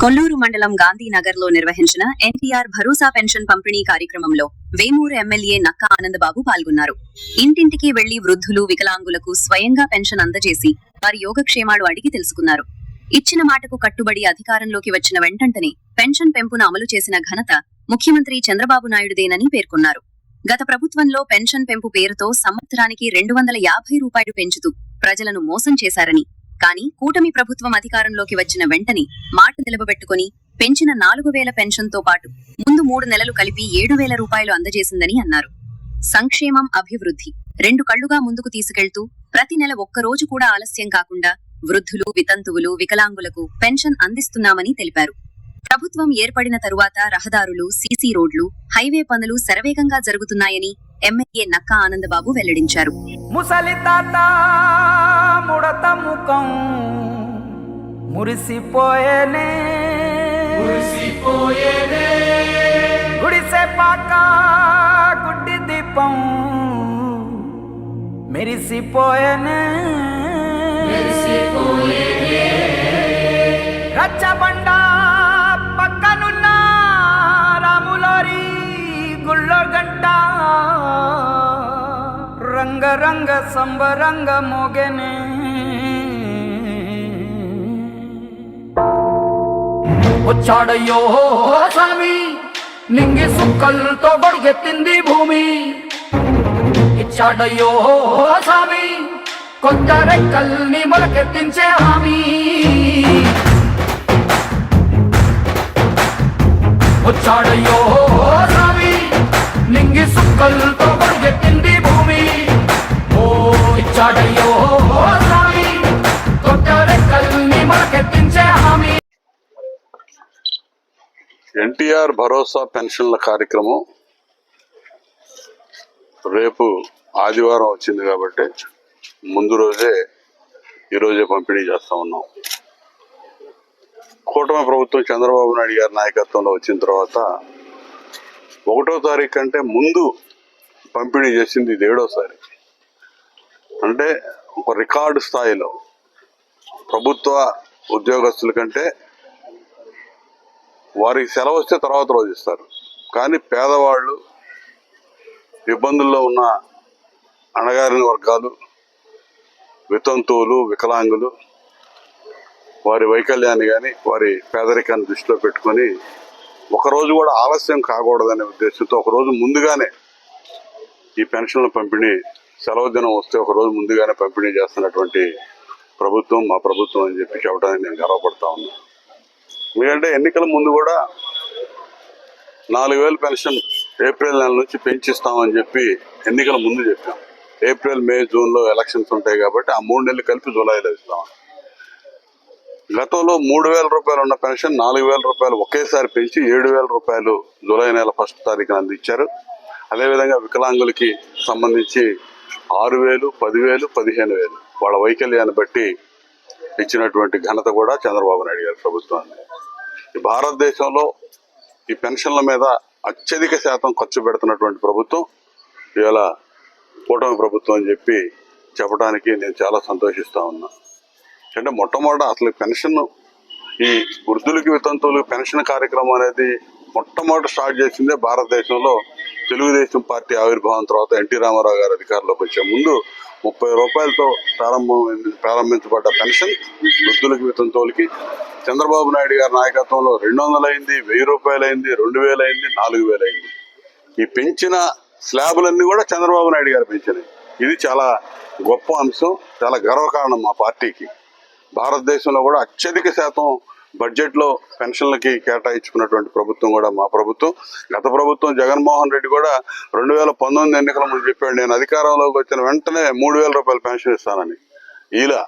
కొల్లూరు మండలం గాంధీనగర్ లో నిర్వహించిన ఎన్టీఆర్ భరోసా పెన్షన్ పంపిణీ కార్యక్రమంలో వేమూరు ఎమ్మెల్యే నక్కా ఆనందబాబు పాల్గొన్నారు. ఇంటింటికి వెళ్లి వృద్ధులు, వికలాంగులకు స్వయంగా పెన్షన్ అందజేసి వారి యోగక్షేమాలు అడిగి తెలుసుకున్నారు. ఇచ్చిన మాటకు కట్టుబడి అధికారంలోకి వచ్చిన వెంటనే పెన్షన్ పెంపును అమలు చేసిన ఘనత ముఖ్యమంత్రి చంద్రబాబు నాయుడుదేనని పేర్కొన్నారు. గత ప్రభుత్వంలో పెన్షన్ పెంపు పేరుతో సంవత్సరానికి 250 రూపాయలు పెంచుతూ ప్రజలను మోసం చేశారని, కానీ కూటమి ప్రభుత్వం అధికారంలోకి వచ్చిన వెంటనే మాట నిలబెట్టుకుని పెంచిన 4000 పెన్షన్ తో పాటు ముందు 3 నెలలు కలిపి 7000 రూపాయలు అందజేసిందని అన్నారు. సంక్షేమం, అభివృద్ధి రెండు కళ్లుగా ముందుకు తీసుకెళ్తూ ప్రతి నెల ఒక్కరోజు కూడా ఆలస్యం కాకుండా వృద్ధులు, వితంతువులు, వికలాంగులకు పెన్షన్ అందిస్తున్నామని తెలిపారు. ప్రభుత్వం ఏర్పడిన తరువాత రహదారులు, సీసీ రోడ్లు, హైవే పనులు శరవేగంగా జరుగుతున్నాయని ఎమ్మెల్యే నక్కా ఆనందబాబు వెల్లడించారు. ముసలి తాత ముడత ముఖం మురిసిపోయేనే గుడిసె పాక గుడ్డి దీపం మెరిసిపోయేనే రచ్చబండ పక్కనున్న రాములారి గుళ్ళో గంట రంగరంగ సంబరంగ మోగెనే వచ్చాడయ్యో స్వామి నింగి సుక్కలతో గొడిగెత్తింది భూమి. ఇచ్చాడయ్యో స్వామి కొత్త రెక్కల్ని మొలకెత్తించే హామీ. వచ్చాడయ్యో స్వామి నింగి సుక్కలతో గొడిగెత్తింది భూమి. ఓ ఇచ్చాడయ్యో స్వామి కొత్త రెక్కల్ని మొలకెత్తించే హామీ. ఎన్టీఆర్ భరోసా పెన్షన్ల కార్యక్రమం రేపు ఆదివారం వచ్చింది కాబట్టి ముందు రోజే ఈరోజే పంపిణీ చేస్తా ఉన్నాం. కూటమి ప్రభుత్వం చంద్రబాబు నాయుడు గారి నాయకత్వంలో వచ్చిన తర్వాత 1వ తారీఖు కంటే ముందు పంపిణీ చేసింది ఇది 7వసారి. అంటే ఒక రికార్డు స్థాయిలో ప్రభుత్వ ఉద్యోగస్తుల కంటే వారికి సెలవు వస్తే తర్వాత రోజు ఇస్తారు, కానీ పేదవాళ్ళు, ఇబ్బందుల్లో ఉన్న అణగారిన వర్గాలు, వితంతువులు, వికలాంగులు, వారి వైకల్యాన్ని కానీ వారి పేదరికాన్ని దృష్టిలో పెట్టుకొని ఒకరోజు కూడా ఆలస్యం కాకూడదనే ఉద్దేశంతో ఒకరోజు ముందుగానే ఈ పెన్షన్ల పంపిణీ, సెలవు దినం వస్తే ఒకరోజు ముందుగానే పంపిణీ చేస్తున్నటువంటి ప్రభుత్వం మా ప్రభుత్వం అని చెప్పి చెప్పడానికి నేను గర్వపడతా ఉన్నాను. ఎందుకంటే ఎన్నికల ముందు కూడా 4000 పెన్షన్ ఏప్రిల్ నెల నుంచి పెంచిస్తామని చెప్పి ఎన్నికల ముందు చెప్పాం. ఏప్రిల్, మే, జూన్లో ఎలక్షన్స్ ఉంటాయి కాబట్టి ఆ 3 నెలలు కలిపి జూలైలో ఇస్తామని. గతంలో 3000 రూపాయలు ఉన్న పెన్షన్ 4000 రూపాయలు ఒకేసారి పెంచి 7000 రూపాయలు జూలై నెల 1వ తారీఖున అందించారు. అదేవిధంగా వికలాంగులకి సంబంధించి 6000, 10,000, 15,000 వాళ్ళ వైకల్యాన్ని బట్టి ఇచ్చినటువంటి ఘనత కూడా చంద్రబాబు నాయుడు గారి ప్రభుత్వాన్ని. ఈ భారతదేశంలో ఈ పెన్షన్ల మీద అత్యధిక శాతం ఖర్చు పెడుతున్నటువంటి ప్రభుత్వం ఇవాళ కూటమి ప్రభుత్వం అని చెప్పి చెప్పడానికి నేను చాలా సంతోషిస్తా ఉన్నా. అంటే మొట్టమొదట అసలు పెన్షన్, ఈ వృద్ధులకి, వితంతువులకి పెన్షన్ కార్యక్రమం అనేది మొట్టమొదటి స్టార్ట్ చేసిందే భారతదేశంలో తెలుగుదేశం పార్టీ ఆవిర్భావం తర్వాత ఎన్టీ రామారావు గారు అధికారంలోకి వచ్చే ముందు 30 రూపాయలతో ప్రారంభించబడ్డ పెన్షన్ వృద్ధులకి, వితంతువులకి చంద్రబాబు నాయుడు గారి నాయకత్వంలో 200 అయింది, 1000 రూపాయలు అయింది, 2000 అయింది, 4000 అయింది. ఈ పెంచిన స్లాబులన్నీ కూడా చంద్రబాబు నాయుడు గారు పెంచినాయి. ఇది చాలా గొప్ప అంశం, చాలా గర్వకారణం మా పార్టీకి. భారతదేశంలో కూడా అత్యధిక శాతం బడ్జెట్లో పెన్షన్లకి కేటాయించుకున్నటువంటి ప్రభుత్వం కూడా మా ప్రభుత్వం. గత ప్రభుత్వం జగన్మోహన్ రెడ్డి కూడా 2019 ఎన్నికల ముందు చెప్పాడు, నేను అధికారంలోకి వచ్చిన వెంటనే 3000 రూపాయలు పెన్షన్ ఇస్తానని. ఇలా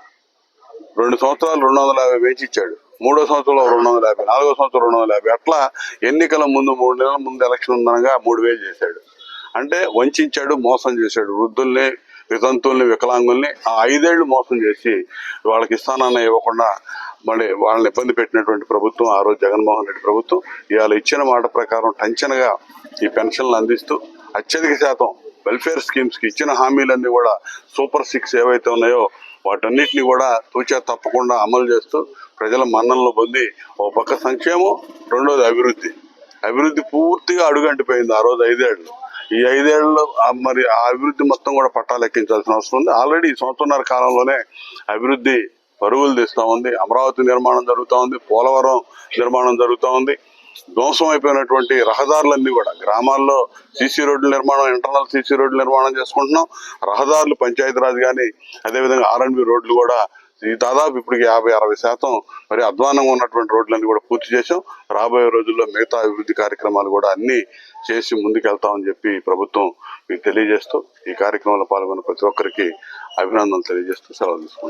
2 సంవత్సరాలు 250 పెంచి ఇచ్చాడు, 3వ సంవత్సరంలో 250, 4వ సంవత్సరం 250, అట్లా ఎన్నికల ముందు 3 నెలల ముందు ఎలక్షన్ ఉందనగా 3000 చేశాడు. అంటే వంచాడు, మోసం చేశాడు. వృద్ధుల్ని, వితంతుల్ని, వికలాంగుల్ని ఆ 5 ఏళ్లు మోసం చేసి వాళ్ళకి ఇస్తానన్న ఇవ్వకుండా మళ్ళీ వాళ్ళని ఇబ్బంది పెట్టినటువంటి ప్రభుత్వం ఆ రోజు జగన్మోహన్ రెడ్డి ప్రభుత్వం. ఇవాళ ఇచ్చిన మాట ప్రకారం టంచనగా ఈ పెన్షన్లు అందిస్తూ అత్యధిక శాతం వెల్ఫేర్ స్కీమ్స్కి ఇచ్చిన హామీలన్నీ కూడా సూపర్ 6 ఏవైతే ఉన్నాయో వాటన్నిటిని కూడా తూచా తప్పకుండా అమలు చేస్తూ ప్రజల మన్ననలు పొంది ఒక పక్క సంక్షేమం, రెండోది అభివృద్ధి పూర్తిగా అడుగంటిపోయింది ఆ రోజు 5 ఏళ్ళు. ఈ 5 ఏళ్ళలో మరి ఆ అభివృద్ధి మొత్తం కూడా పట్టాలెక్కించాల్సిన అవసరం ఉంది. ఆల్రెడీ ఈ సంవత్సరాల కాలంలోనే అభివృద్ధి పరుగులు తీస్తూ ఉంది. అమరావతి నిర్మాణం జరుగుతూ ఉంది, పోలవరం నిర్మాణం జరుగుతూ ఉంది. ధ్వంసం అయిపోయినటువంటి రహదారులన్నీ కూడా గ్రామాల్లో సీసీ రోడ్ల నిర్మాణం, ఇంటర్నల్ సీసీ రోడ్ల నిర్మాణం చేసుకుంటున్నాం. రహదారులు పంచాయతీరాజ్ కానీ అదేవిధంగా ఆర్ఎండ్బి రోడ్లు కూడా ఈ దాదాపు ఇప్పటికి 50-60% మరి అధ్వానంగా ఉన్నటువంటి రోడ్లన్నీ కూడా పూర్తి చేశాం. రాబోయే రోజుల్లో మిగతా అభివృద్ధి కార్యక్రమాలు కూడా అన్ని చేసి ముందుకెళ్తామని చెప్పి ప్రభుత్వం మీకు తెలియజేస్తూ ఈ కార్యక్రమంలో పాల్గొన్న ప్రతి ఒక్కరికి అభినందనలు తెలియజేస్తూ సెలవు తీసుకుంటాం.